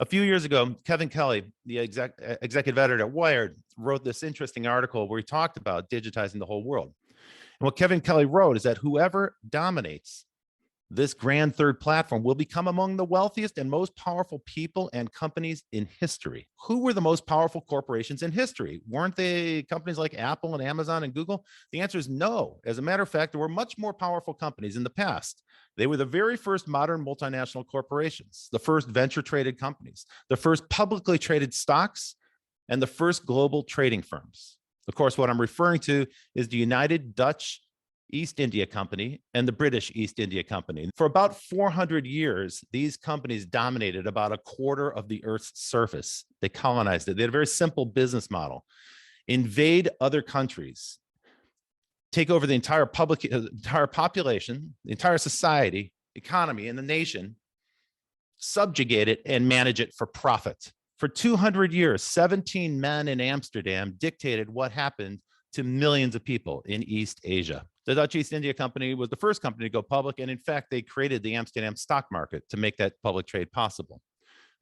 A few years ago, Kevin Kelly, the executive editor at Wired, wrote this interesting article where he talked about digitizing the whole world. And what Kevin Kelly wrote is that whoever dominates this grand third platform will become among the wealthiest and most powerful people and companies in history. Who were the most powerful corporations in history? Weren't they companies like Apple and Amazon and Google? The answer is no. As a matter of fact, there were much more powerful companies in the past. They were the very first modern multinational corporations, the first venture traded companies, the first publicly traded stocks, and the first global trading firms. Of course, what I'm referring to is the United Dutch East India Company and the British East India Company. For about 400 years, these companies dominated about a quarter of the Earth's surface. They colonized it. They had a very simple business model: invade other countries, take over the entire population, the entire society, economy, and the nation, subjugate it, and manage it for profit. For 200 years, 17 men in Amsterdam dictated what happened to millions of people in East Asia. The Dutch East India Company was the first company to go public, and in fact, they created the Amsterdam stock market to make that public trade possible.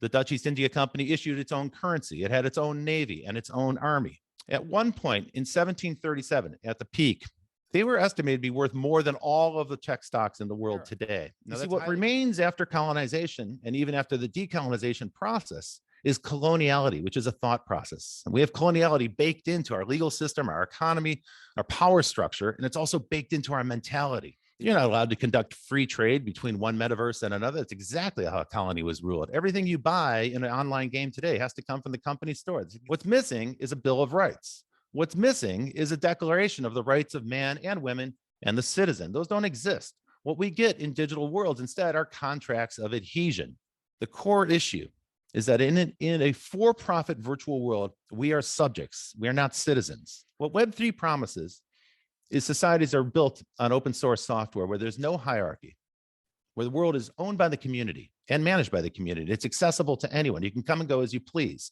The Dutch East India Company issued its own currency. It had its own navy and its own army. At one point in 1737, at the peak, they were estimated to be worth more than all of the tech stocks in the world today. Now, see, what remains after colonization and even after the decolonization process is coloniality, which is a thought process. And we have coloniality baked into our legal system, our economy, our power structure, and it's also baked into our mentality. You're not allowed to conduct free trade between one metaverse and another. That's exactly how a colony was ruled. Everything you buy in an online game today has to come from the company store. What's missing is a Bill of Rights. What's missing is a declaration of the rights of man and women and the citizen. Those don't exist. What we get in digital worlds instead are contracts of adhesion. The core issue is that in a for-profit virtual world, we are subjects. We are not citizens. What Web3 promises is societies are built on open source software where there's no hierarchy, where the world is owned by the community and managed by the community. It's accessible to anyone. You can come and go as you please.